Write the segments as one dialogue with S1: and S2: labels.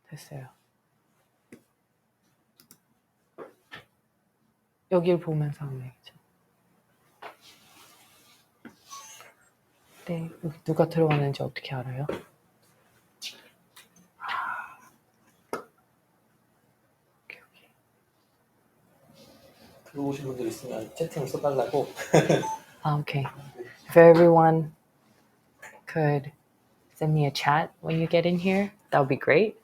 S1: 됐어요. 여길 보면서 하면 되겠죠. 네, 여기 누가 들어갔는지 어떻게 알아요? 오케이.
S2: 들어오신 분들 있으면 채팅을 써달라고.
S1: Okay. If everyone could send me a chat when you get in here, that would be great.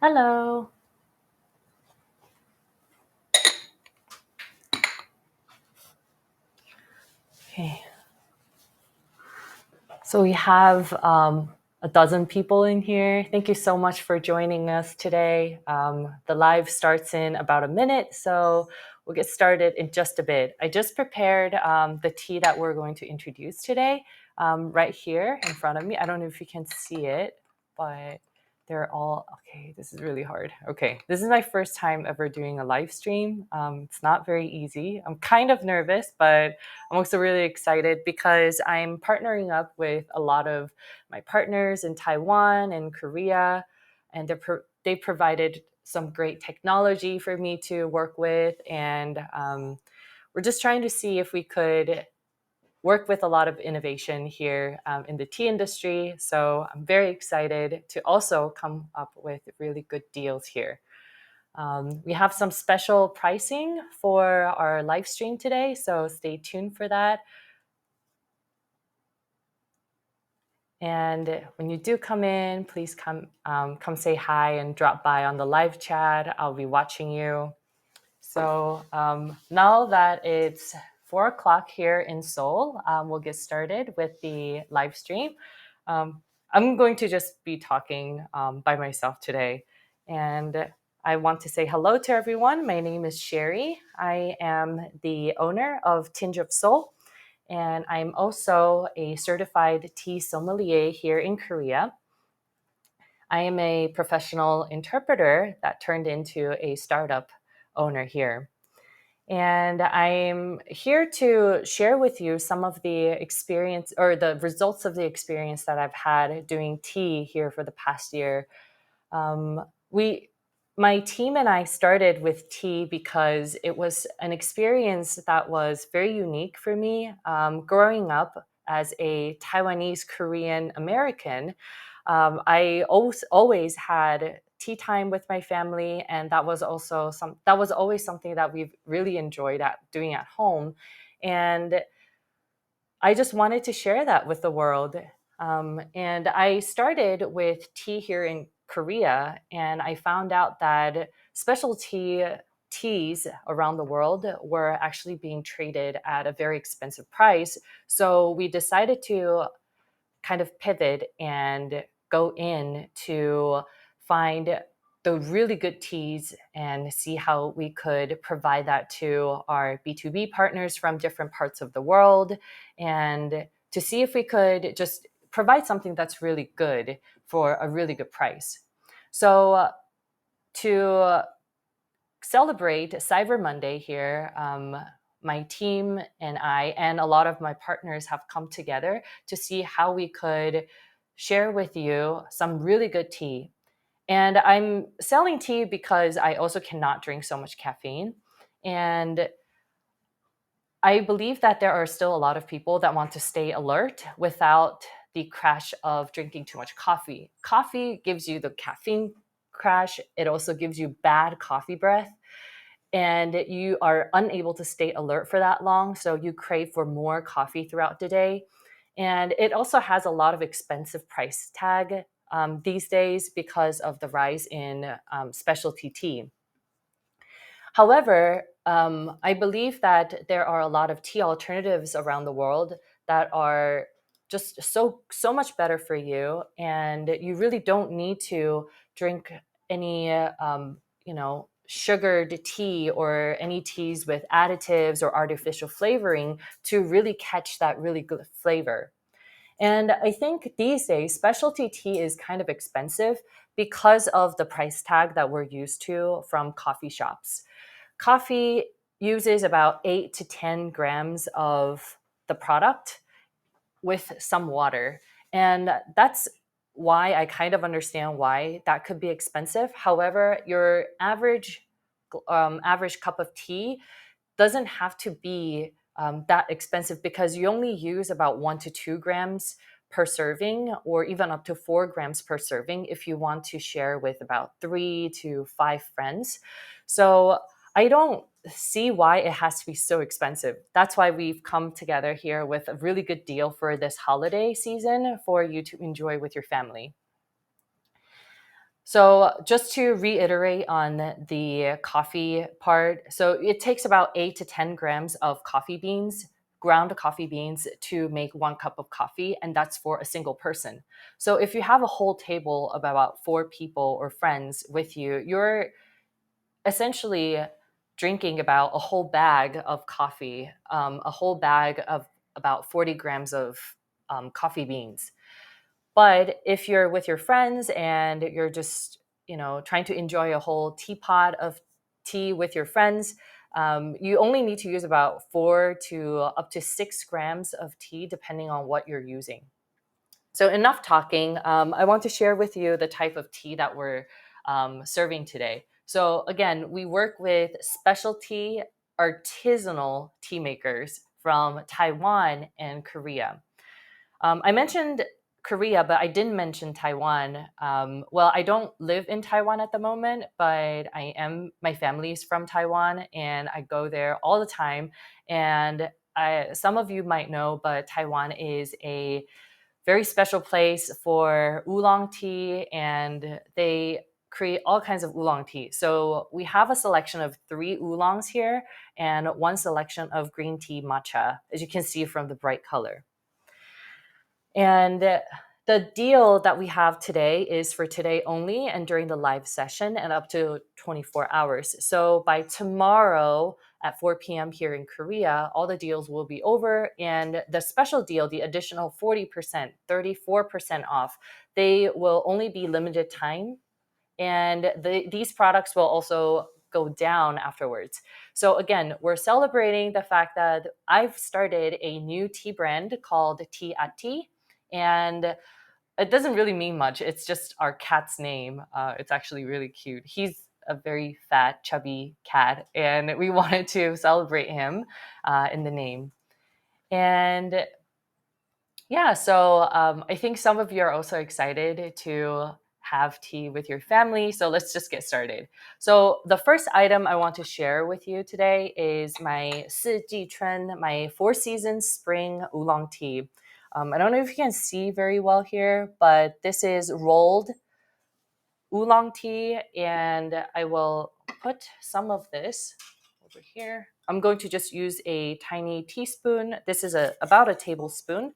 S1: Hello. Okay. So we have a dozen people in here. Thank you so much for joining us today. The live starts in about a minute, so we'll get started in just a bit. I just prepared the tea that we're going to introduce today right here in front of me. I don't know if you can see it, but they're all, okay, this is really hard. Okay, this is my first time ever doing a live stream. It's not very easy. I'm kind of nervous, but I'm also really excited because I'm partnering up with a lot of my partners in Taiwan and Korea, and they provided some great technology for me to work with. And we're just trying to see if we could work with a lot of innovation here in the tea industry. So I'm very excited to also come up with really good deals here. We have some special pricing for our live stream today, so stay tuned for that. And when you do come in, please come say hi and drop by on the live chat. I'll be watching you. So now that it's 4 o'clock here in Seoul, we'll get started with the live stream. I'm going to just be talking by myself today. And I want to say hello to everyone. My name is Sherry. I am the owner of 틴지오브소울, and I'm also a certified tea sommelier here in Korea. I am a professional interpreter that turned into a startup owner here. And I'm here to share with you some of the experience or the results of the experience that I've had doing tea here for the past year. My team and I started with tea because it was an experience that was very unique for me. Growing up as a Taiwanese Korean American, I always had tea time with my family, and that was always something that we've really enjoyed doing at home. And I just wanted to share that with the world. And I started with tea here in Korea, and I found out that specialty teas around the world were actually being traded at a very expensive price. So we decided to kind of pivot and go in to find the really good teas and see how we could provide that to our B2B partners from different parts of the world, and to see if we could just provide something that's really good for a really good price. So to celebrate Cyber Monday here, my team and I and a lot of my partners have come together to see how we could share with you some really good tea. And I'm selling tea because I also cannot drink so much caffeine. And I believe that there are still a lot of people that want to stay alert without the crash of drinking too much coffee. Coffee gives you the caffeine crash. It also gives you bad coffee breath, and you are unable to stay alert for that long. So you crave for more coffee throughout the day. And it also has a lot of expensive price tag these days because of the rise in specialty tea. However, I believe that there are a lot of tea alternatives around the world that are just so much better for you, and you really don't need to drink any sugared tea or any teas with additives or artificial flavoring to really catch that really good flavor. And I think these days specialty tea is kind of expensive because of the price tag that we're used to from coffee shops. Coffee uses about 8 to 10 grams of the product with some water. And that's why I kind of understand why that could be expensive. However, your average cup of tea doesn't have to be that expensive because you only use about 1 to 2 grams per serving, or even up to 4 grams per serving if you want to share with about 3 to 5 friends. So I don't see why it has to be so expensive. That's why we've come together here with a really good deal for this holiday season for you to enjoy with your family. So just to reiterate on the coffee part, so it takes about 8 to 10 grams of coffee beans, ground coffee beans, to make 1 cup of coffee, and that's for a single person. So if you have a whole table of about 4 people or friends with you, you're essentially drinking about a whole bag of coffee, a whole bag of about 40 grams of coffee beans. But if you're with your friends and you're just, trying to enjoy a whole teapot of tea with your friends, you only need to use about 4 to up to 6 grams of tea, depending on what you're using. So enough talking. I want to share with you the type of tea that we're serving today. So again, we work with specialty artisanal tea makers from Taiwan and Korea. I mentioned Korea, but I didn't mention Taiwan. Well, I don't live in Taiwan at the moment, but my family is from Taiwan and I go there all the time. And some of you might know, but Taiwan is a very special place for oolong tea, and they create all kinds of oolong tea. So we have a selection of 3 oolongs here and 1 selection of green tea matcha, as you can see from the bright color. And the deal that we have today is for today only and during the live session and up to 24 hours. So by tomorrow at 4 p.m. here in Korea, all the deals will be over. And the special deal, the additional 40%, 34% off, they will only be limited time. And these products will also go down afterwards. So again, we're celebrating the fact that I've started a new tea brand called Atti. And it doesn't really mean much. It's just our cat's name. It's actually really cute. He's a very fat, chubby cat, and we wanted to celebrate him in the name. And yeah, so I think some of you are also excited to have tea with your family. So let's just get started. So the first item I want to share with you today is my Sijichun, my 4 Seasons Spring Oolong Tea. I don't know if you can see very well here, but this is rolled oolong tea, and I will put some of this over here. I'm going to just use a tiny teaspoon. This is about a tablespoon.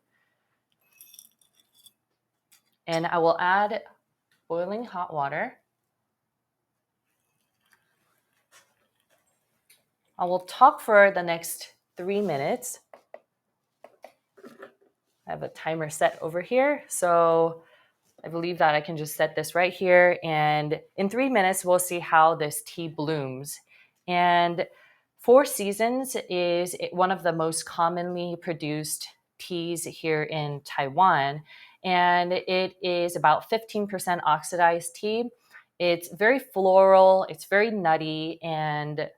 S1: And I will add boiling hot water. I will talk for the next 3 minutes. I have a timer set over here. So I believe that I can just set this right here. And in 3 minutes, we'll see how this tea blooms. And 4 Seasons is one of the most commonly produced teas here in Taiwan. And it is about 15% oxidized tea. It's very floral, it's very nutty, and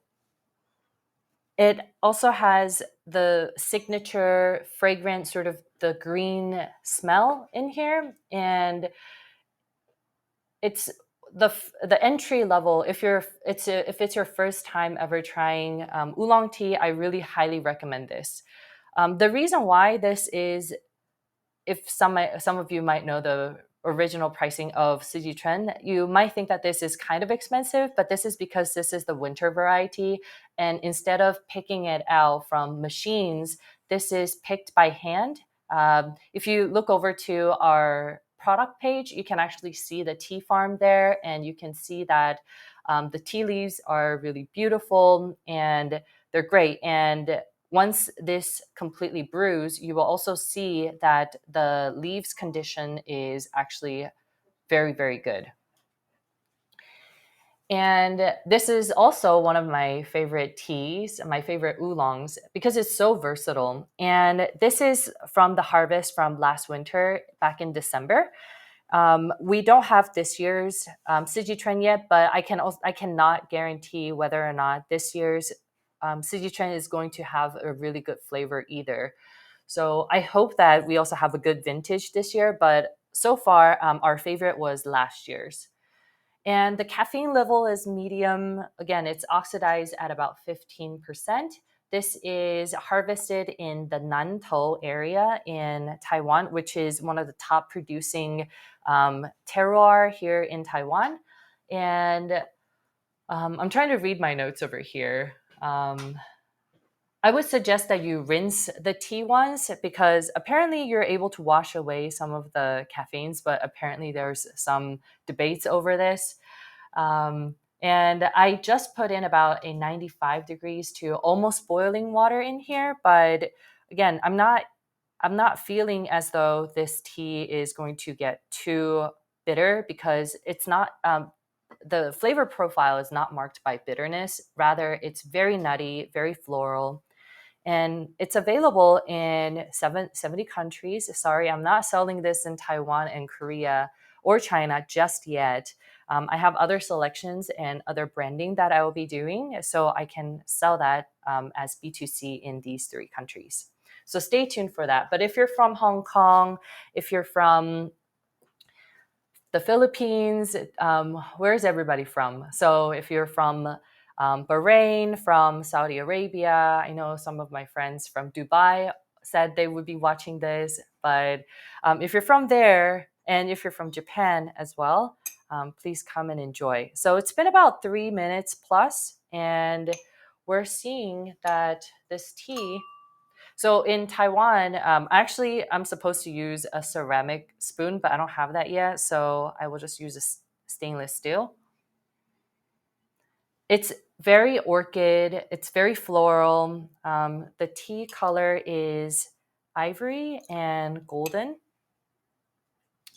S1: it also has the signature fragrant sort of the green smell in here. And it's the entry level. If it's your first time ever trying oolong tea, I really highly recommend this. The reason why this is, if some of you might know the original pricing of Sijichun, you might think that this is kind of expensive, but this is because this is the winter variety, and instead of picking it out from machines, this is picked by hand If you look over to our product page, you can actually see the tea farm there, and you can see that the tea leaves are really beautiful and they're great. And once this completely brews, you will also see that the leaves condition is actually very, very good. And this is also one of my favorite teas, my favorite oolongs, because it's so versatile. And this is from the harvest from last winter, back in December. We don't have this year's Sijichun yet, but I cannot guarantee whether or not this year's Sijichun is going to have a really good flavor either. So I hope that we also have a good vintage this year. But so far, our favorite was last year's. And the caffeine level is medium. Again, it's oxidized at about 15%. This is harvested in the Nantou area in Taiwan, which is one of the top producing terroir here in Taiwan. And I'm trying to read my notes over here. I would suggest that you rinse the tea once because apparently you're able to wash away some of the caffeines, but apparently there's some debates over this. And I just put in about a 95 degrees to almost boiling water in here, but again, I'm not feeling as though this tea is going to get too bitter because it's not the flavor profile is not marked by bitterness. Rather, it's very nutty, very floral. And it's available in 70 countries. Sorry, I'm not selling this in Taiwan and Korea or China just yet. I have other selections and other branding that I will be doing, so I can sell that as B2C in these 3 countries. So stay tuned for that. But if you're from Hong Kong, if you're from the Philippines, where's everybody from? So if you're from Bahrain, from Saudi Arabia, I know some of my friends from Dubai said they would be watching this. But if you're from there and if you're from Japan as well, please come and enjoy. So it's been about 3 minutes plus, and we're seeing that this tea. So in Taiwan, actually, I'm supposed to use a ceramic spoon, but I don't have that yet. So I will just use a stainless steel. It's very orchid. It's very floral. The tea color is ivory and golden.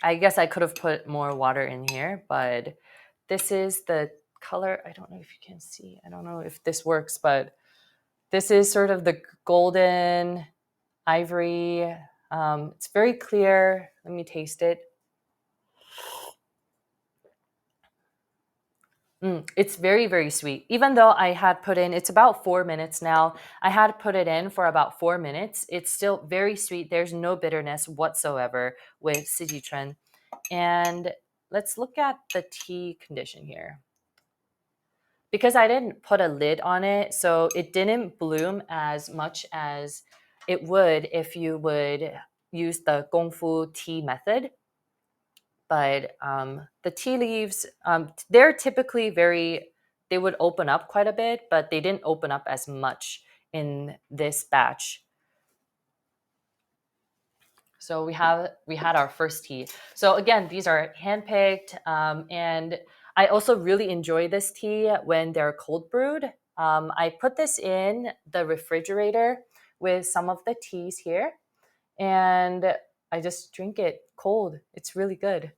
S1: I guess I could have put more water in here, but this is the color. I don't know if you can see. I don't know if this works, but this is sort of the golden ivory. It's very clear. Let me taste it. It's very, very sweet. Even though I had put in, it's about 4 minutes now. I had put it in for about 4 minutes. It's still very sweet. There's no bitterness whatsoever with Sijichun. And let's look at the tea condition here. Because I didn't put a lid on it, so it didn't bloom as much as it would if you would use the Gongfu tea method. But the tea leaves, they're typically they would open up quite a bit, but they didn't open up as much in this batch. So we had our first tea. So again, these are handpicked, and I also really enjoy this tea when they're cold brewed. I put this in the refrigerator with some of the teas here, and I just drink it cold. It's really good.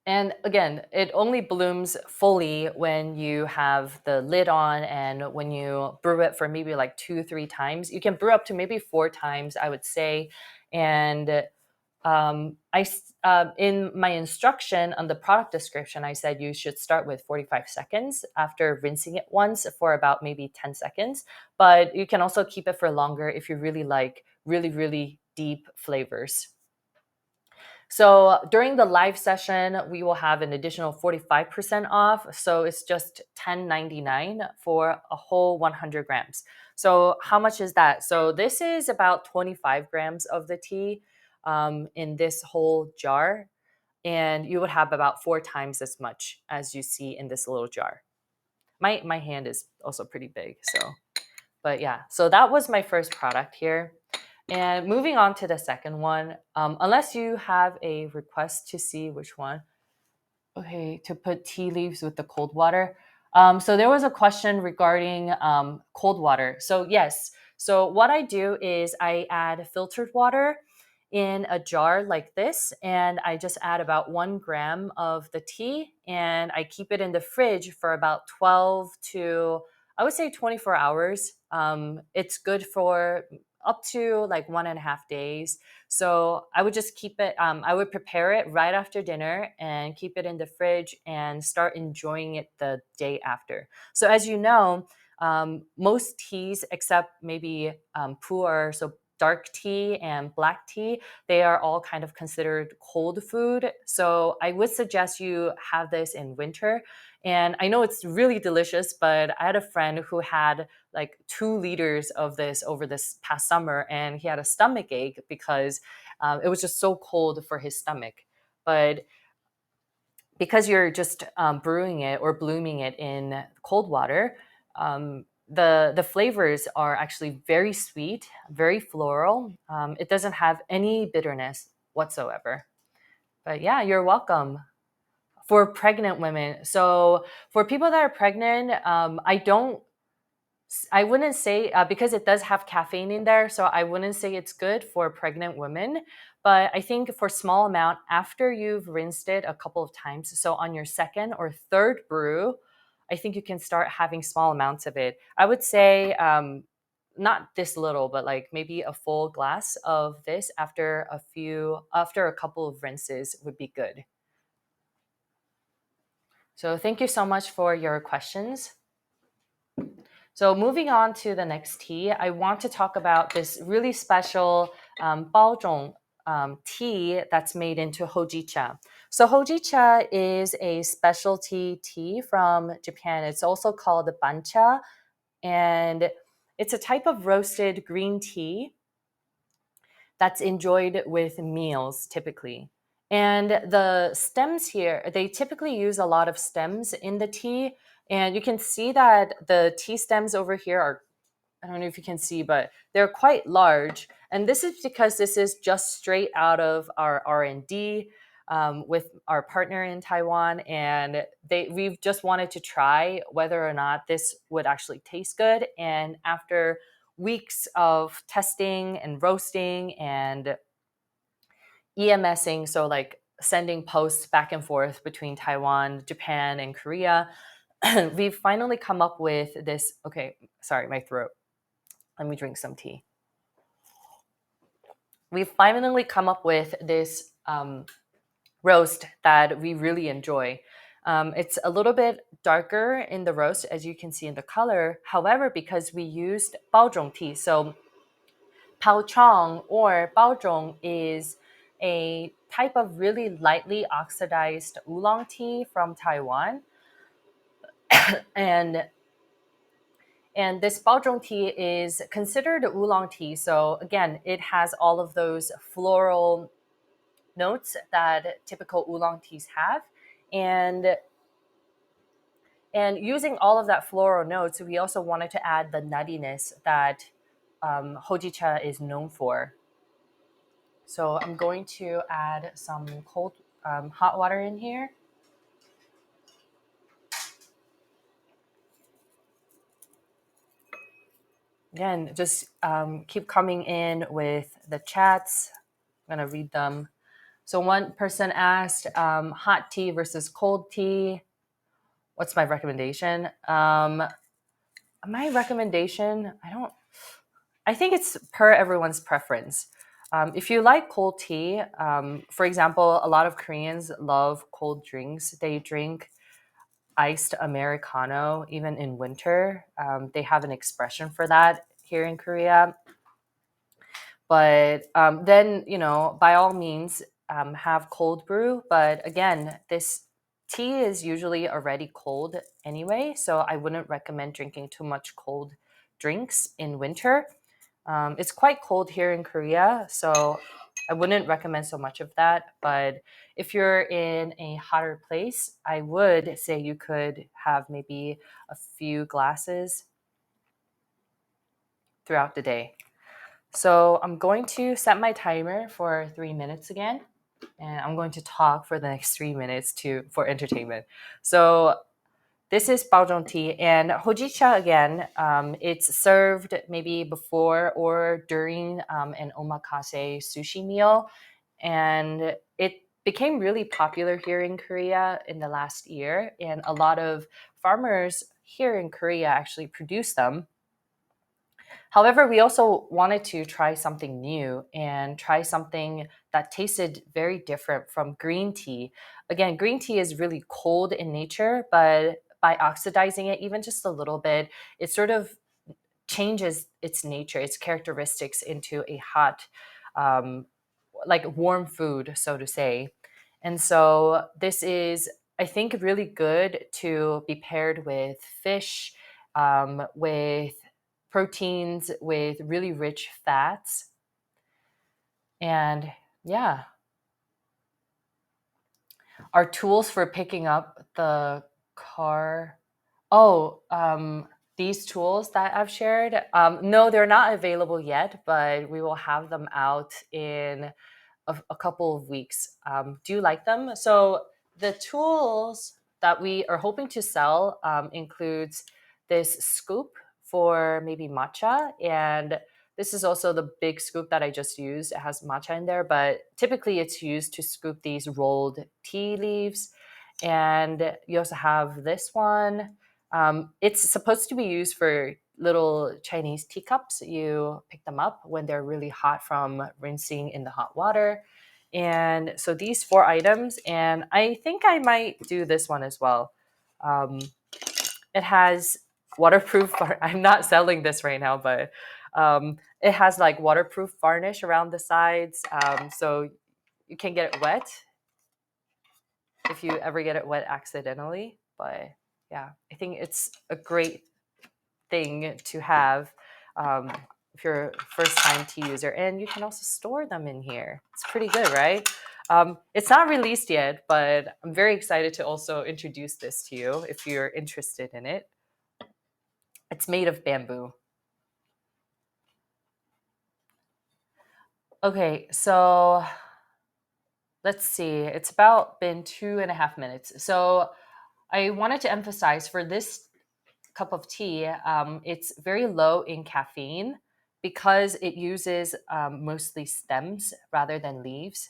S1: And again, it only blooms fully when you have the lid on and when you brew it for maybe like 2, 3 times. You can brew up to maybe 4 times, I would say. And in my instruction on the product description, I said you should start with 45 seconds after rinsing it once for about maybe 10 seconds. But you can also keep it for longer if you really like really, really deep flavors. So during the live session, we will have an additional 45% off. So it's just $10.99 for a whole 100 grams. So how much is that? So this is about 25 grams of the tea in this whole jar. And you would have about 4 times as much as you see in this little jar. My hand is also pretty big. So But yeah, so that was my first product here. And moving on to the second one, unless you have a request to see which one. Okay, to put tea leaves with the cold water. So there was a question regarding cold water. So yes, so what I do is I add filtered water in a jar like this, and I just add about 1 gram of the tea, and I keep it in the fridge for about 12 to, I would say, 24 hours. It's good for up to like 1.5 days. So I would just keep it, I would prepare it right after dinner and keep it in the fridge and start enjoying it the day after. So as you know, most teas, except maybe pu'er, so dark tea and black tea, they are all kind of considered cold food. So I would suggest you have this in winter. And I know it's really delicious, but I had a friend who had like 2 liters of this over this past summer, and he had a stomach ache because it was just so cold for his stomach. But because you're just brewing it or blooming it in cold water, the flavors are actually very sweet, very floral. It doesn't have any bitterness whatsoever. But yeah, you're welcome. For pregnant women, so for people that are pregnant, I wouldn't say, because it does have caffeine in there, so I wouldn't say it's good for pregnant women. But I think for small amount, after you've rinsed it a couple of times, so on your second or third brew, I think you can start having small amounts of it. I would say not this little, but like maybe a full glass of this after a couple of rinses would be good. So thank you so much for your questions. So moving on to the next tea, I want to talk about this really special Baozhong tea that's made into Hojicha. So Hojicha is a specialty tea from Japan. It's also called Matcha, and it's a type of roasted green tea that's enjoyed with meals typically. And the stems here, they typically use a lot of stems in the tea. And you can see that the tea stems over here are, I don't know if you can see, but they're quite large. And this is because this is just straight out of our R&D with our partner in Taiwan. And we've just wanted to try whether or not this would actually taste good. And after weeks of testing and roasting and EMSing, so like sending posts back and forth between Taiwan, Japan, and Korea, we've finally come up with this. Okay, sorry, my throat. Let me drink some tea. We've finally come up with this roast that we really enjoy. It's a little bit darker in the roast, as you can see in the color. However, because we used Baozhong tea, so Baozhong or Baozhong is a type of really lightly oxidized oolong tea from Taiwan. and And this Baozhong tea is considered oolong tea. So again, it has all of those floral notes that typical oolong teas have. And and using all of that floral notes, we also wanted to add the nuttiness that Hojicha is known for. So I'm going to add some cold hot water in here. Again, just keep coming in with the chats. I'm going to read them. So one person asked, hot tea versus cold tea. What's my recommendation? My recommendation, I think it's per everyone's preference. If you like cold tea, for example, a lot of Koreans love cold drinks. They drink iced Americano even in winter. They have an expression for that here in Korea. But then, by all means, have cold brew. But again, this tea is usually already cold anyway, so I wouldn't recommend drinking too much cold drinks in winter. It's quite cold here in Korea, so I wouldn't recommend so much of that. But if you're in a hotter place, I would say you could have maybe a few glasses. throughout the day. So I'm going to set my timer for 3 minutes again, and I'm going to talk for the next 3 minutes for entertainment. So this is Baozhong tea, and Hojicha again. It's served maybe before or during an omakase sushi meal, and it became really popular here in Korea in the last year. And a lot of farmers here in Korea actually produce them. However, we also wanted to try something new and try something that tasted very different from green tea. Again, green tea is really cold in nature, but by oxidizing it even just a little bit, it sort of changes its nature, its characteristics into a hot, um, like warm food, so to say. And so this is, I think, really good to be paired with fish, with proteins, with really rich fats. And yeah, our tools for picking up the car. Oh, these tools that I've shared. No, they're not available yet, but we will have them out in a couple of weeks. Do you like them? So the tools that we are hoping to sell includes this scoop for maybe matcha, and this is also the big scoop that I just used. It has matcha in there, but typically it's used to scoop these rolled tea leaves. And you also have this one. It's supposed to be used for little Chinese teacups. You pick them up when they're really hot from rinsing in the hot water. And so these 4 items, and I think I might do this one as well. Um, it has waterproof. I'm not selling this right now, but it has like waterproof varnish around the sides, so you can get it wet if you ever get it wet accidentally. But yeah, I think it's a great thing to have um, if you're a first time tea user. And you can also store them in here. It's pretty good, right? It's not released yet, but I'm very excited to also introduce this to you if you're interested in it. It's made of bamboo. Okay, so let's see. It's about been 2.5 minutes. So I wanted to emphasize for this cup of tea, it's very low in caffeine because it uses mostly stems rather than leaves.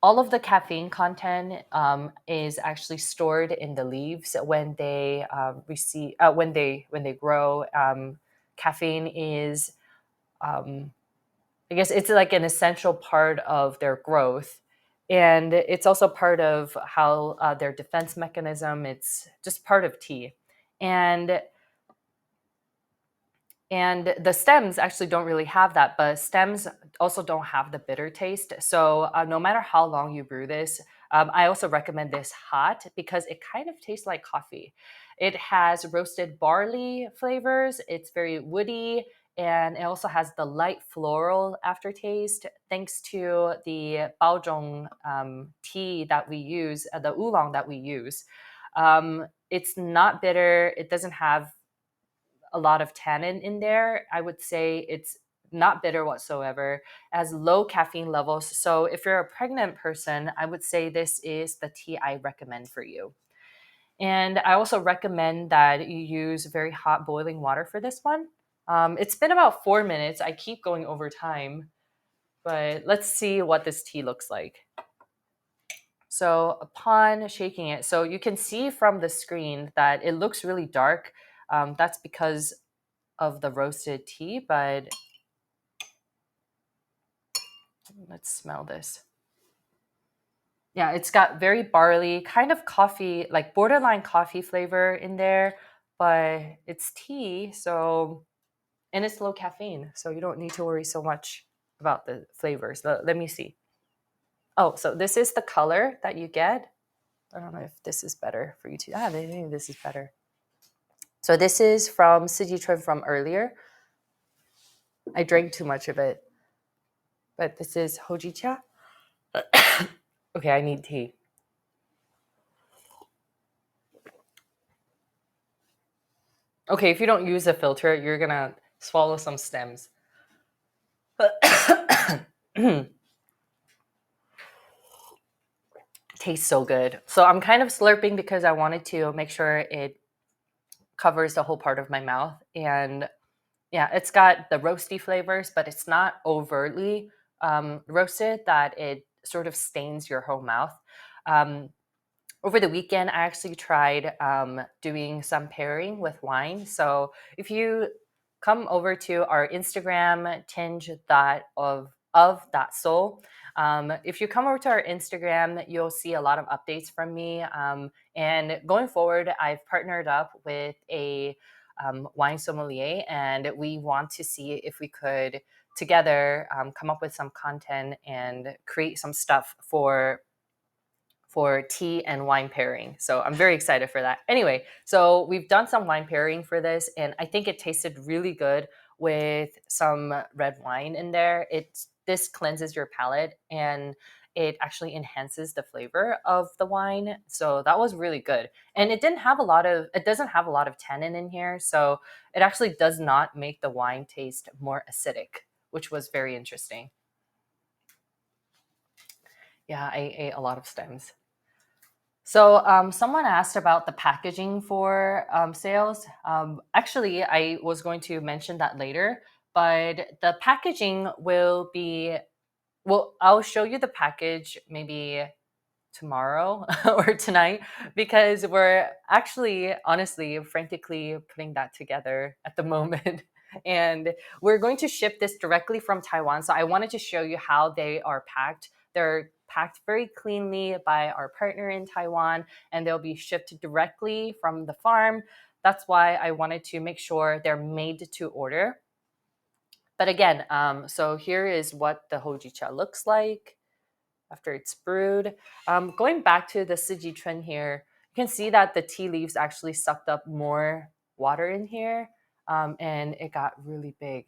S1: All of the caffeine content is actually stored in the leaves when they receive when they grow. Caffeine is, um, I guess, it's like an essential part of their growth, and it's also part of how their defense mechanism. It's just part of tea, and and the stems actually don't really have that, but stems also don't have the bitter taste. So no matter how long you brew this, I also recommend this hot because it kind of tastes like coffee. It has roasted barley flavors. It's very woody, and it also has the light floral aftertaste thanks to the Baozhong tea that we use, the oolong that we use. It's not bitter. It doesn't have a lot of tannin in there. I would say it's not bitter whatsoever. It has low caffeine levels. So if you're a pregnant person, I would say this is the tea I recommend for you. And I also recommend that you use very hot boiling water for this one. It's been about 4 minutes. I keep going over time, but let's see what this tea looks like. So upon shaking it, so you can see from the screen that it looks really dark. That's because of the roasted tea, but let's smell this. Yeah, it's got very barley, kind of coffee, like borderline coffee flavor in there, but it's tea, so, and it's low caffeine, so you don't need to worry so much about the flavors. Let me see. Oh, so this is the color that you get. I don't know if this is better for you to. Maybe this is better. So this is from Sijichun from earlier. I drank too much of it, but this is Hojicha. Okay, I need tea. Okay, if you don't use a filter, you're gonna swallow some stems. Tastes so good. So I'm kind of slurping because I wanted to make sure it covers the whole part of my mouth. And yeah, it's got the roasty flavors, but it's not overtly roasted that it sort of stains your whole mouth. Um, Over the weekend, I actually tried doing some pairing with wine. So if you come over to our Instagram, tinge that of that soul. If you come over to our Instagram, you'll see a lot of updates from me. And going forward, I've partnered up with a wine sommelier, and we want to see if we could together come up with some content and create some stuff for tea and wine pairing. So I'm very excited for that. Anyway, so we've done some wine pairing for this, and I think it tasted really good with some red wine in there. This cleanses your palate and it actually enhances the flavor of the wine. So that was really good. And it doesn't have a lot of tannin in here, so it actually does not make the wine taste more acidic, which was very interesting. Yeah, I ate a lot of stems. So, someone asked about the packaging for sales. Actually, I was going to mention that later, but the packaging will be, well, I'll show you the package maybe tomorrow or tonight because we're actually, honestly, frantically putting that together at the moment. And we're going to ship this directly from Taiwan. So I wanted to show you how they are packed. They're packed very cleanly by our partner in Taiwan, and they'll be shipped directly from the farm. That's why I wanted to make sure they're made to order. But again, so here is what the Hojicha looks like after it's brewed. Going back to the Sijichun here, you can see that the tea leaves actually sucked up more water in here, and it got really big.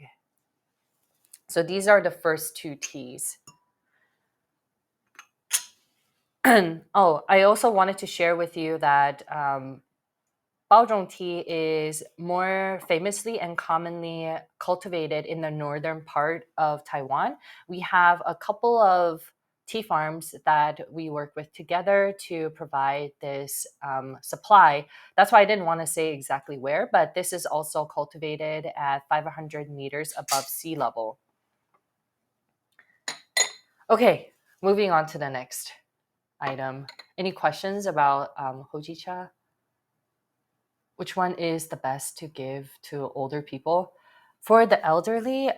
S1: So these are the first two teas. Oh, I also wanted to share with you that Baozhong tea is more famously and commonly cultivated in the northern part of Taiwan. We have a couple of tea farms that we work with together to provide this supply. That's why I didn't want to say exactly where, but this is also cultivated at 500 meters above sea level. Okay, moving on to the next item. Any questions about Hojicha? Which one is the best to give to older people? For the elderly,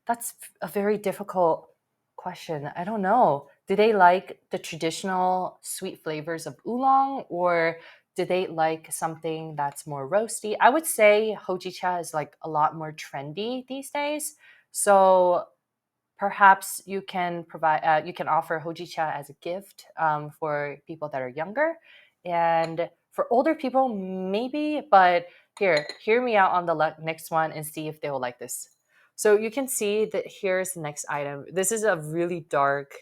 S1: that's a very difficult question. I don't know. Do they like the traditional sweet flavors of oolong, or do they like something that's more roasty? I would say hojicha is like a lot more trendy these days. So perhaps you can offer hojicha as a gift for people that are younger, and for older people maybe. But here, hear me out on the next one and see if they will like this. So you can see that here's the next item. This is a really dark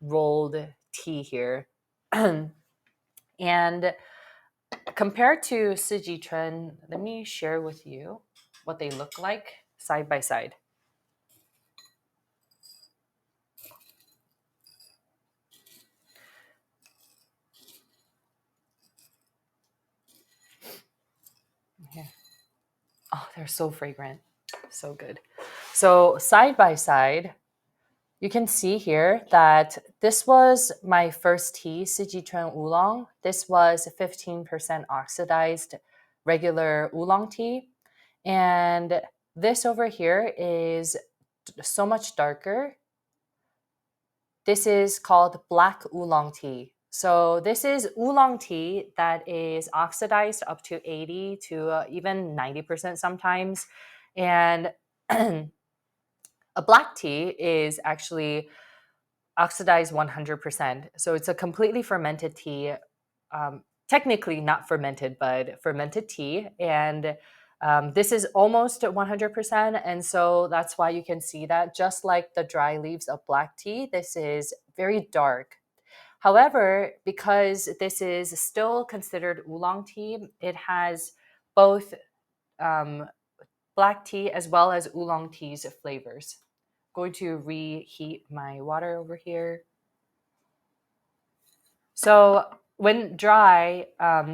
S1: rolled tea here. And compared to Sijichun, let me share with you what they look like side by side. Here. Oh, they're so fragrant. So good. So, side by side, you can see here that this was my first tea, Sijichun Oolong. This was 15% oxidized regular oolong tea. And this over here is so much darker. This is called black oolong tea. So this is oolong tea that is oxidized up to 80 to even 90% sometimes. And a black tea is actually oxidized 100%. So it's a completely fermented tea, technically not fermented, but fermented tea. And this is almost 100%. And so that's why you can see that just like the dry leaves of black tea, this is very dark. However, because this is still considered oolong tea, it has both um, black tea as well as oolong tea's flavors. Going to reheat my water over here. So when dry,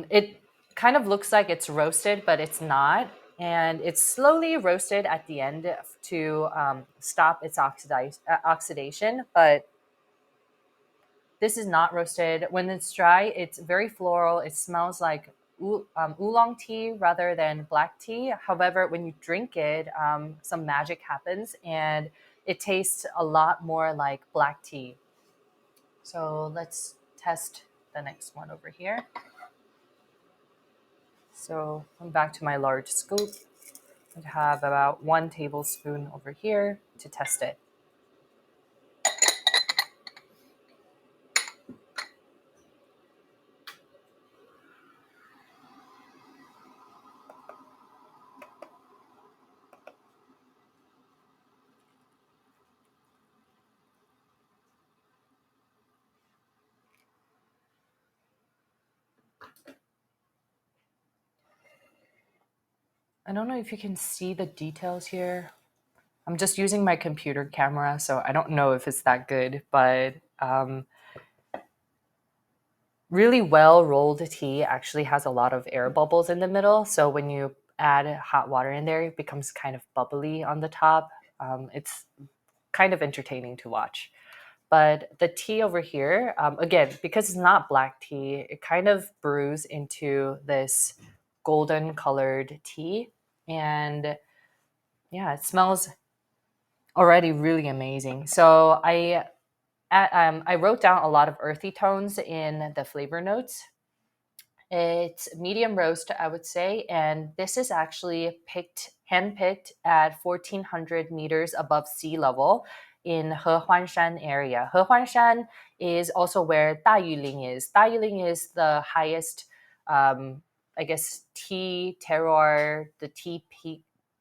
S1: it kind of looks like it's roasted, but it's not. And it's slowly roasted at the end to stop its oxidation. But this is not roasted. When it's dry, it's very floral. It smells like oolong tea rather than black tea. However, when you drink it, some magic happens and it tastes a lot more like black tea. So let's test the next one over here. So I'm back to my large scoop. I have about 1 tablespoon over here to test it. I don't know if you can see the details here. I'm just using my computer camera, so I don't know if it's that good, but really well rolled tea actually has a lot of air bubbles in the middle. So when you add hot water in there, it becomes kind of bubbly on the top. It's kind of entertaining to watch. But the tea over here, again, because it's not black tea, it kind of brews into this golden colored tea. And yeah, it smells already really amazing. So I wrote down a lot of earthy tones in the flavor notes. It's medium roast, I would say, and this is actually handpicked at 1,400 meters above sea level in Hehuanshan area. Hehuanshan is also where Dayuling is. Dayuling is the highest, I guess, tea terroir, the tea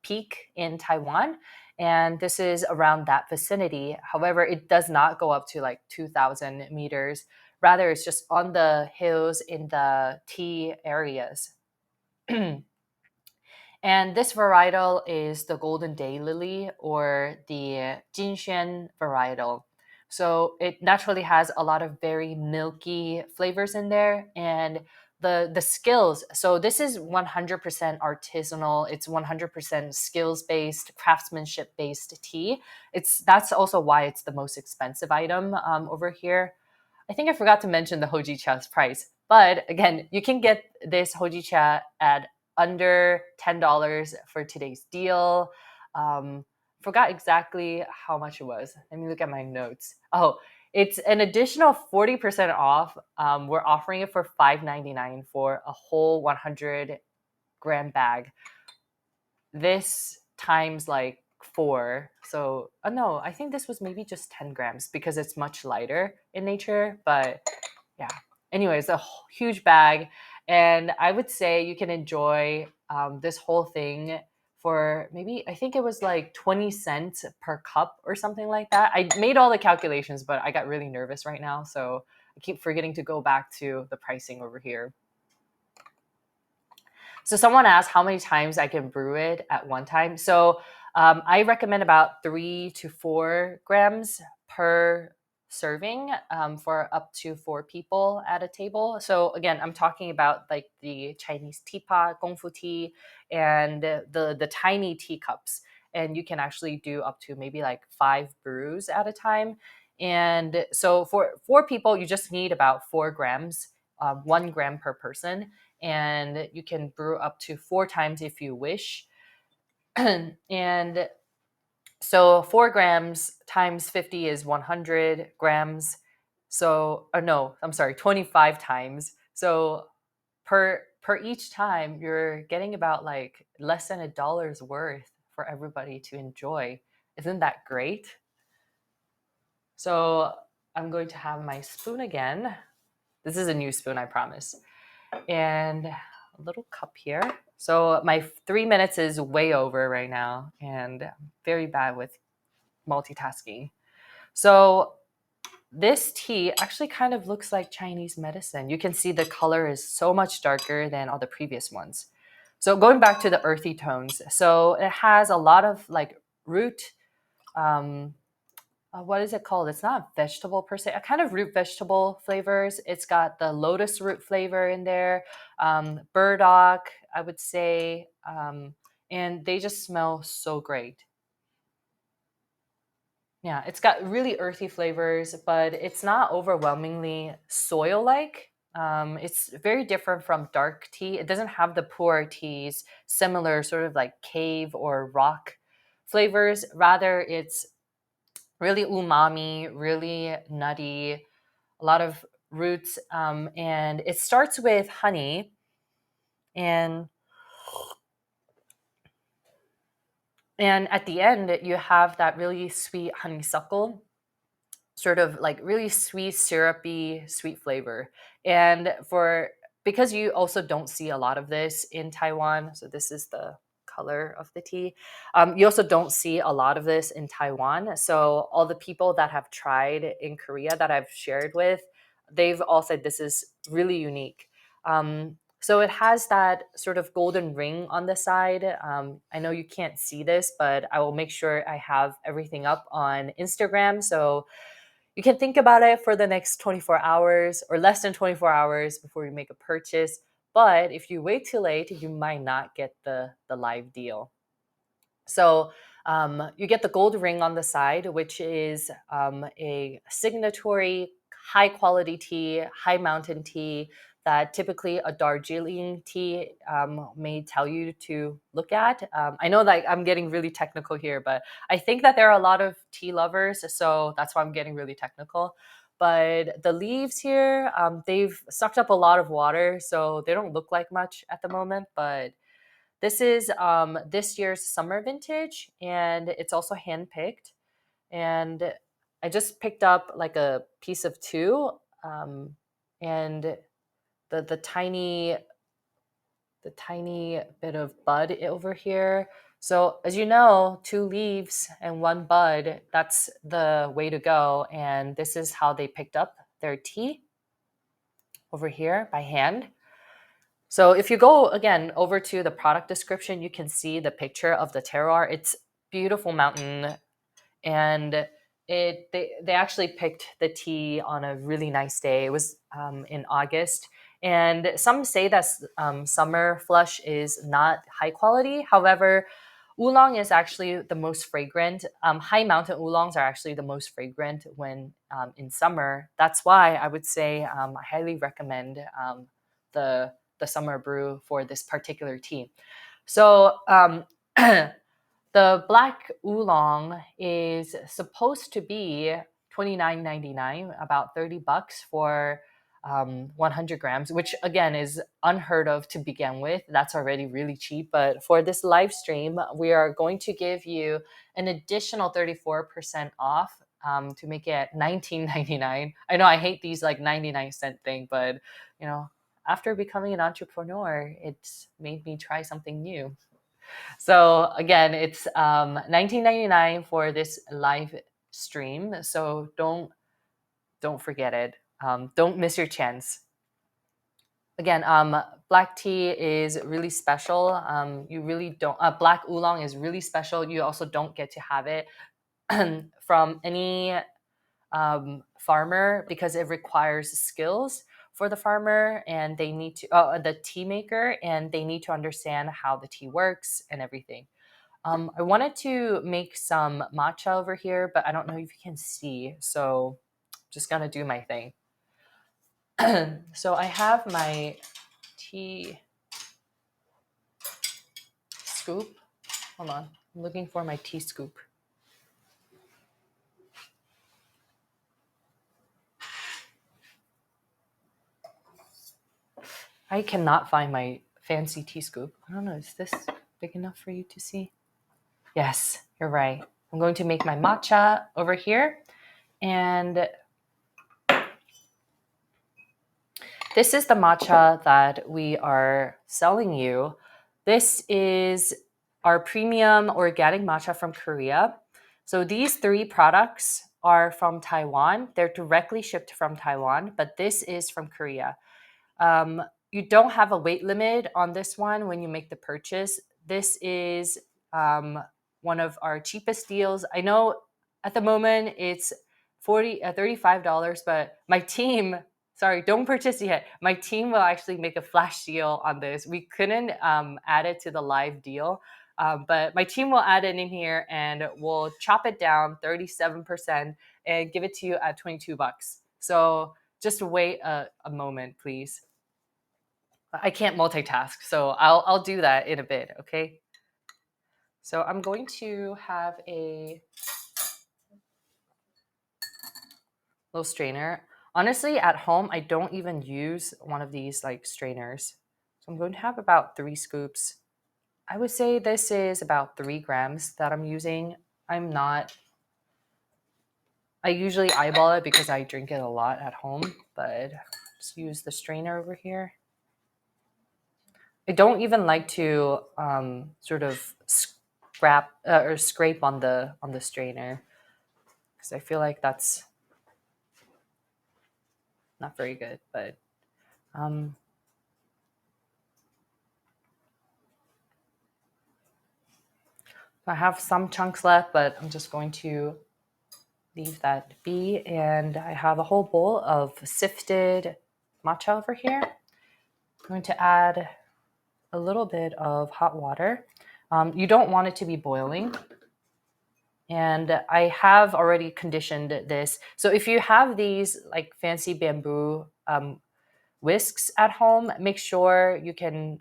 S1: peak in Taiwan. And this is around that vicinity. However, it does not go up to like 2,000 meters. Rather, it's just on the hills in the tea areas. And this varietal is the golden daylily or the Jinshuan varietal. So it naturally has a lot of very milky flavors in there and the skills. So this is 100% artisanal. It's 100% skills based, craftsmanship based tea. That's also why it's the most expensive item over here. I think I forgot to mention the Hojicha's price. But again, you can get this Hojicha at under $10 for today's deal. Forgot exactly how much it was. Let me look at my notes. Oh, it's an additional 40% off. We're offering it for $5.99 for a whole 100-gram bag. This times like 4. So, no, I think this was maybe just 10 grams because it's much lighter in nature. But yeah, anyways, a huge bag. And I would say you can enjoy this whole thing for maybe, I think it was like 20 cents per cup or something like that. I made all the calculations, but I got really nervous right now. So I keep forgetting to go back to the pricing over here. So someone asked how many times I can brew it at one time. So I recommend about 3 to 4 grams per serving for up to 4 people at a table. So again, I'm talking about like the Chinese teapot, gongfu tea, and the tiny teacups. And you can actually do up to maybe like 5 brews at a time. And so for 4 people, you just need about 4 grams, 1 gram per person, and you can brew up to 4 times if you wish. And so 4 grams times 50 is 100 grams. So, no, I'm sorry, 25 times. So per each time, you're getting about like less than $1 worth for everybody to enjoy. Isn't that great? So I'm going to have my spoon again. This is a new spoon, I promise. And a little cup here. So my 3 minutes is way over right now, and I'm very bad with multitasking. So this tea actually kind of looks like Chinese medicine. You can see the color is so much darker than all the previous ones. So going back to the earthy tones, so it has a lot of like root. What is it called? It's not vegetable per se, a kind of root vegetable flavors. It's got the lotus root flavor in there, burdock, I would say, and they just smell so great. Yeah, it's got really earthy flavors, but it's not overwhelmingly soil like. It's very different from dark tea. It doesn't have the pu'er teas, similar sort of like cave or rock flavors. Rather, it's really umami, really nutty, a lot of roots. And it starts with honey, and at the end you have that really sweet honeysuckle, sort of like really sweet, syrupy, sweet flavor. And for because you also don't see a lot of this in Taiwan, so this is the color of the tea. You also don't see a lot of this in Taiwan. So all the people that have tried in Korea that I've shared with, they've all said this is really unique. So it has that sort of golden ring on the side. I know you can't see this, but I will make sure I have everything up on Instagram. So you can think about it for the next 24 hours or less than 24 hours before you make a purchase. But if you wait too late, you might not get the live deal. So you get the gold ring on the side, which is a signatory high quality tea, high mountain tea that typically a Darjeeling tea may tell you to look at. I know that I'm getting really technical here, but I think that there are a lot of tea lovers, so that's why I'm getting really technical. But the leaves here, they've sucked up a lot of water, so they don't look like much at the moment, but this is this year's summer vintage, and it's also hand picked. And I just picked up like a piece of two, and the tiny bit of bud over here. So as you know, two leaves and one bud, that's the way to go. And this is how they picked up their tea over here by hand. So if you go again over to the product description, you can see the picture of the terroir. It's beautiful mountain, and they actually picked the tea on a really nice day. It was in August, and some say that summer flush is not high quality. However, oolong is actually the most fragrant. High mountain oolongs are actually the most fragrant when in summer. That's why I would say I highly recommend the the summer brew for this particular tea. So the black oolong is supposed to be $29.99, about $30 for 100 grams, which again is unheard of to begin with. That's already really cheap. But for this live stream, we are going to give you an additional 34% off to make it $19.99. I know I hate these like 99-cent thing, but you know, after becoming an entrepreneur, it's made me try something new. So again, it's 19.99 for this live stream. So don't forget it. Don't miss your chance. Again, black tea is really special. You really don't. Black oolong is really special. You also don't get to have it from any farmer because it requires skills for the farmer, and they need to the tea maker, and they need to understand how the tea works and everything. I wanted to make some matcha over here, but I don't know if you can see, so just gonna do my thing. So I have my tea scoop. Hold on, I'm looking for my tea scoop. I cannot find my fancy tea scoop. I don't know, is this big enough for you to see? Yes, you're right. I'm going to make my matcha over here, and this is the matcha that we are selling you. This is our premium organic matcha from Korea. So these three products are from Taiwan. They're directly shipped from Taiwan, but this is from Korea. Um, you don't have a weight limit on this one when you make the purchase. This is one of our cheapest deals. I know at the moment it's $35, but my team, sorry, don't purchase yet. My team will actually make a flash deal on this. We couldn't add it to the live deal, but my team will add it in here and we'll chop it down 37% and give it to you at $22. So just wait a moment, please. I can't multitask, so I'll do that in a bit, okay? So I'm going to have a little strainer. Honestly, at home, I don't even use one of these like strainers. So I'm going to have about 3 scoops. I would say this is about 3 grams that I'm using. I usually eyeball it because I drink it a lot at home, but just use the strainer over here. I don't even like to sort of scrape on the strainer because I feel like that's not very good. But I have some chunks left, but I'm just going to leave that be. And I have a whole bowl of sifted matcha over here. I'm going to add a little bit of hot water. You don't want it to be boiling. And I have already conditioned this. So if you have these like fancy bamboo whisks at home, make sure you can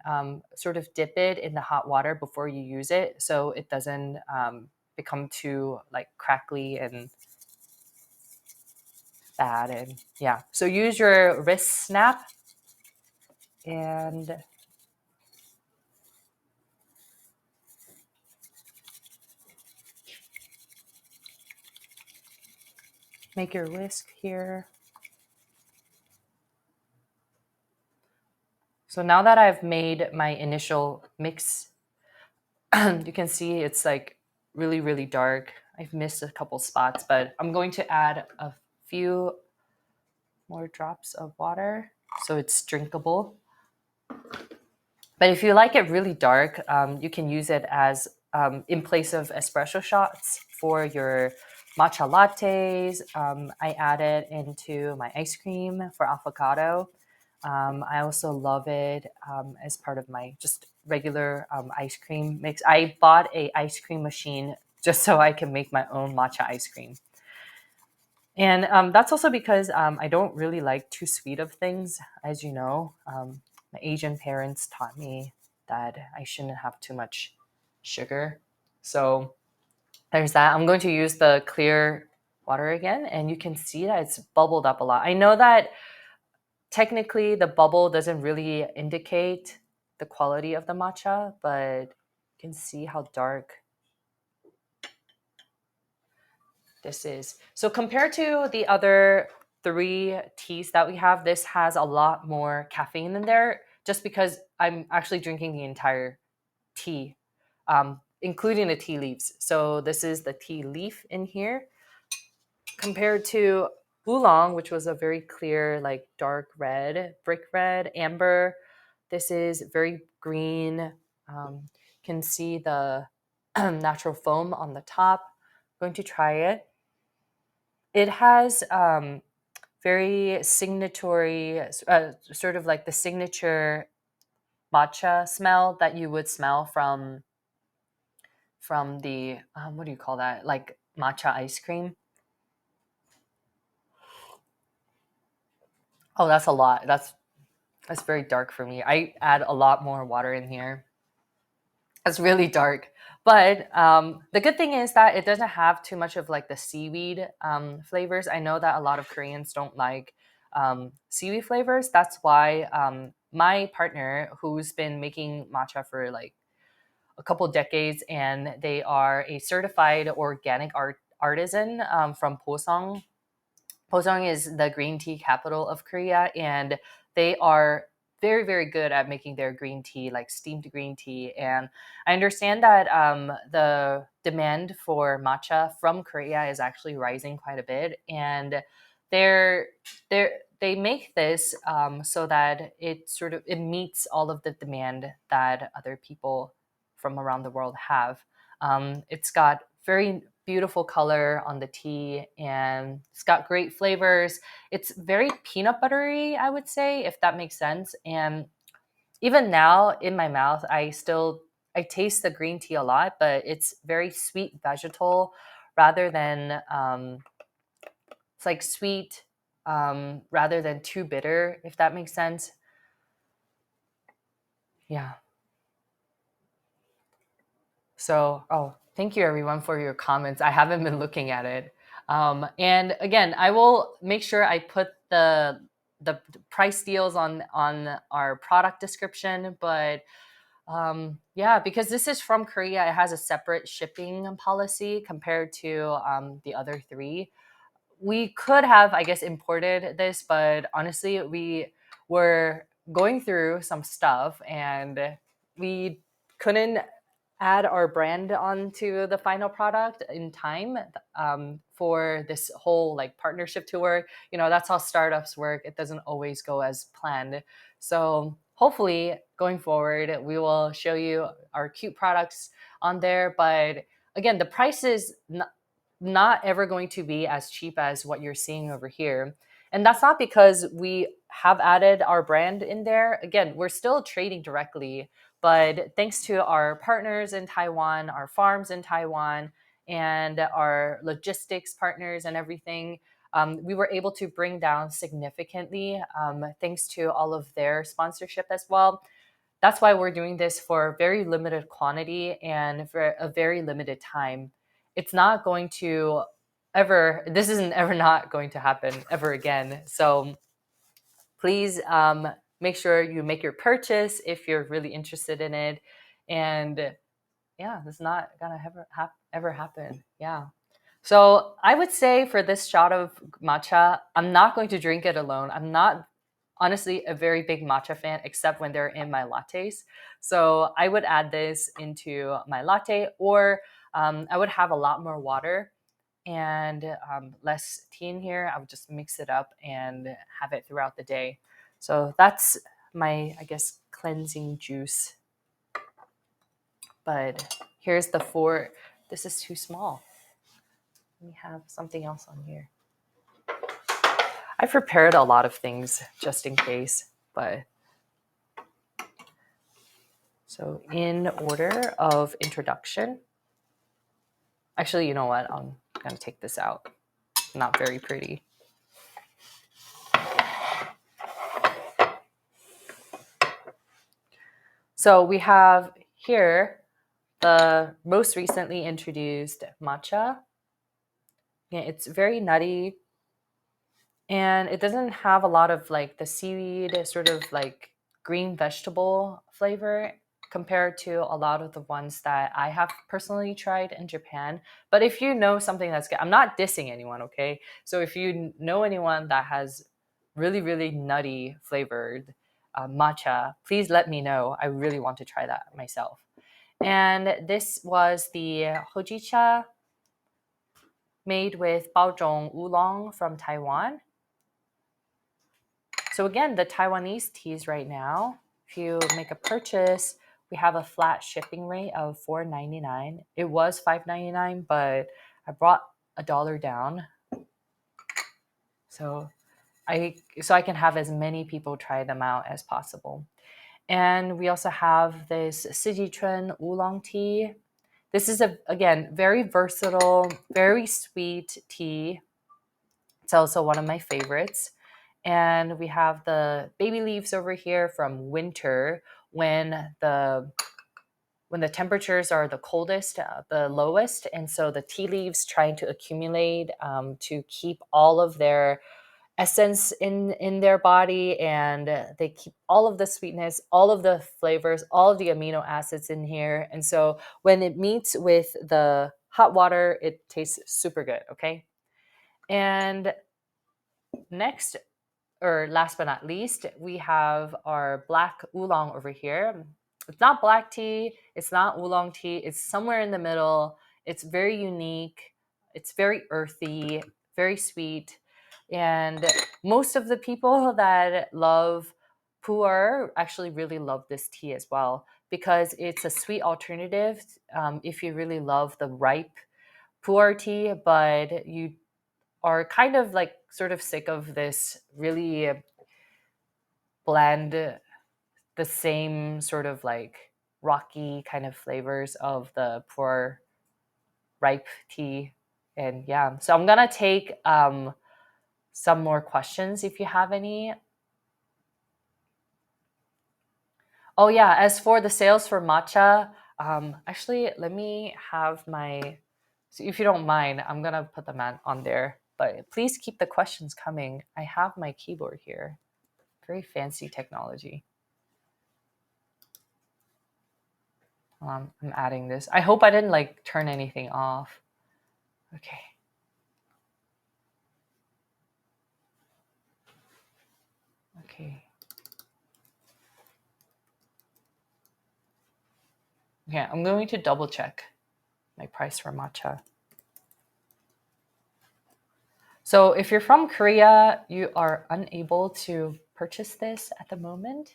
S1: sort of dip it in the hot water before you use it so it doesn't become too like crackly and bad. And yeah, so use your wrist snap and make your whisk here. So now that I've made my initial mix, you can see it's like really, really dark. I've missed a couple spots, but I'm going to add a few more drops of water so it's drinkable. But if you like it really dark, you can use it as in place of espresso shots for your matcha lattes. I add it into my ice cream for avocado. I also love it as part of my just regular ice cream mix. I bought a ice cream machine just so I can make my own matcha ice cream. And that's also because I don't really like too sweet of things, as you know. My Asian parents taught me that I shouldn't have too much sugar. So there's that. I'm going to use the clear water again, and you can see that it's bubbled up a lot. I know that technically the bubble doesn't really indicate the quality of the matcha, but you can see how dark this is. So compared to the other 3 teas that we have, this has a lot more caffeine in there just because I'm actually drinking the entire tea, including the tea leaves. So this is the tea leaf in here compared to Oolong, which was a very clear, like dark red, brick red, amber. This is very green. You can see the natural foam on the top. I'm going to try it. It has very signatory, sort of like the signature matcha smell that you would smell from the what do you call that? Like matcha ice cream. Oh, that's a lot. That's very dark for me. I add a lot more water in here. It's really dark. But the good thing is that it doesn't have too much of like the seaweed flavors. I know that a lot of Koreans don't like seaweed flavors. That's why my partner, who's been making matcha for like a couple decades, and they are a certified organic artisan from Baozhong. Baozhong is the green tea capital of Korea, and they are very, very good at making their green tea, like steamed green tea. And I understand that the demand for matcha from Korea is actually rising quite a bit, and they're they make this so that it meets all of the demand that other people from around the world have. It's got very beautiful color on the tea, and it's got great flavors. It's very peanut buttery, I would say, if that makes sense. And even now in my mouth, I taste the green tea a lot, but it's very sweet vegetal rather than it's like sweet rather than too bitter, if that makes sense. Yeah. So, oh, thank you everyone for your comments. I haven't been looking at it. And again, I will make sure I put the price deals on our product description. But yeah, because this is from Korea, it has a separate shipping policy compared to the other three. We could have, I guess, imported this, but honestly, we were going through some stuff and we couldn't add our brand onto the final product in time for this whole like partnership to work. You know, that's how startups work. It doesn't always go as planned. So hopefully going forward, we will show you our cute products on there. But again, the price is not ever going to be as cheap as what you're seeing over here. And that's not because we have added our brand in there. Again, we're still trading directly, but thanks to our partners in Taiwan, our farms in Taiwan, and our logistics partners and everything, we were able to bring down significantly thanks to all of their sponsorship as well. That's why we're doing this for very limited quantity and for a very limited time. It's not going to this isn't ever not going to happen ever again. So please make sure you make your purchase if you're really interested in it. And yeah, it's not gonna ever happen. Yeah. So I would say for this shot of matcha, I'm not going to drink it alone. I'm not honestly a very big matcha fan, except when they're in my lattes. So I would add this into my latte, or I would have a lot more water and less tea in here. I would just mix it up and have it throughout the day. So that's my, I guess, cleansing juice. But here's the four. This is too small. Let me have something else on here. I prepared a lot of things just in case, but so in order of introduction, actually, you know what? I'm gonna take this out. Not very pretty. So we have here the most recently introduced matcha. Yeah, it's very nutty, and it doesn't have a lot of like the seaweed sort of like green vegetable flavor compared to a lot of the ones that I have personally tried in Japan. But if you know something that's good, I'm not dissing anyone, okay? So if you know anyone that has really, really nutty flavored matcha, please let me know. I really want to try that myself. And this was the Hojicha made with Baozhong Oolong from Taiwan. So again, the Taiwanese teas right now, if you make a purchase, we have a flat shipping rate of $4.99. It was $5.99, but I brought $1 down. So I can have as many people try them out as possible. And we also have this Sijichun Oolong tea. This is again very versatile, very sweet tea. It's also one of my favorites. And we have the baby leaves over here from winter when the temperatures are the coldest, the lowest, and so the tea leaves trying to accumulate to keep all of their essence in their body, and they keep all of the sweetness, all of the flavors, all of the amino acids in here. And so when it meets with the hot water, it tastes super good. Okay. And next, or last but not least, we have our black oolong over here. It's not black tea, it's not oolong tea, it's somewhere in the middle. It's very unique, it's very earthy, very sweet. And most of the people that love pu'er actually really love this tea as well, because it's a sweet alternative if you really love the ripe pu'er tea, but you are kind of like sort of sick of this really bland, the same sort of like rocky kind of flavors of the pu'er ripe tea. And yeah, so I'm gonna take some more questions if you have any. Oh yeah, as for the sales for matcha, actually let me have my, so if you don't mind, I'm gonna put them on there, but please keep the questions coming. I have my keyboard here. Very fancy technology. I'm adding this. I hope I didn't like turn anything off. Okay. Okay. Okay, I'm going to double check my price for matcha. So if you're from Korea, you are unable to purchase this at the moment.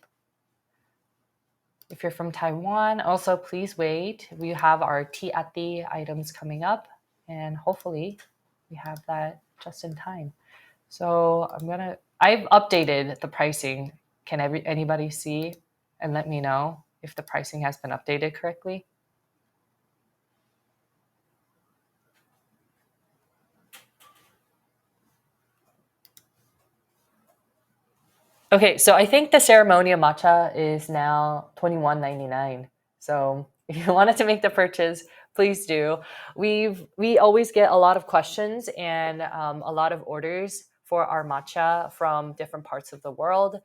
S1: If you're from Taiwan, also please wait. We have our tea Atti items coming up, and hopefully we have that just in time. So I've updated the pricing. Can anybody see and let me know if the pricing has been updated correctly? Okay, so I think the ceremonial matcha is now $21.99. So if you wanted to make the purchase, please do. We always get a lot of questions and a lot of orders for our matcha from different parts of the world.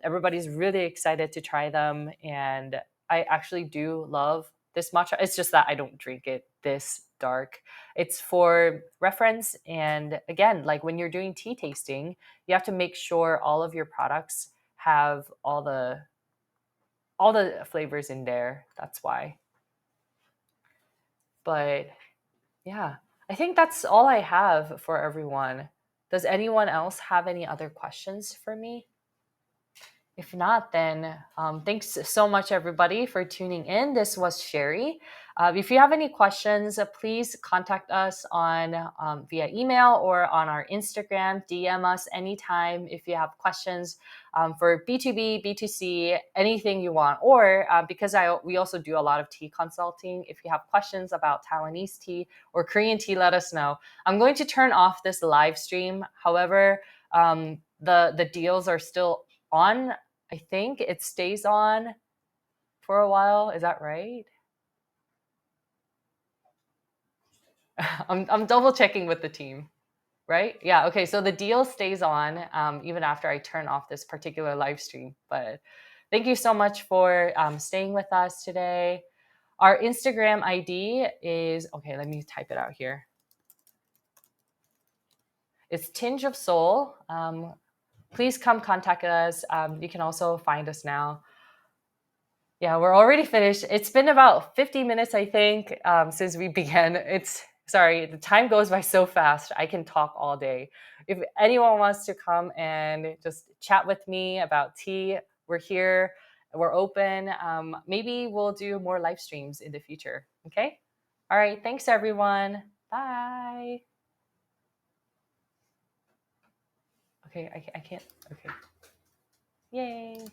S1: Everybody's really excited to try them, and I actually do love this matcha. It's just that I don't drink it this dark. It's for reference, and again, like when you're doing tea tasting, you have to make sure all of your products have all the flavors in there. That's why. But yeah, I think that's all I have for everyone. Does anyone else have any other questions for me? If not, then thanks so much, everybody, for tuning in. This was Sherry. If you have any questions, please contact us on via email or on our Instagram. DM us anytime if you have questions for B2B, B2C, anything you want. Or because we also do a lot of tea consulting. If you have questions about Taiwanese tea or Korean tea, let us know. I'm going to turn off this live stream. However, the deals are still on. I think it stays on for a while. Is that right? I'm double checking with the team, right? Yeah. Okay. So the deal stays on even after I turn off this particular live stream. But thank you so much for staying with us today. Our Instagram ID is, okay, let me type it out here. It's Tinge of Soul. Please come contact us. You can also find us now. Yeah, we're already finished. It's been about 50 minutes, I think, since we began. Sorry, the time goes by so fast. I can talk all day. If anyone wants to come and just chat with me about tea, we're here. We're open. Maybe we'll do more live streams in the future. Okay? All right. Thanks, everyone. Bye. Okay, I can't. Okay. Yay.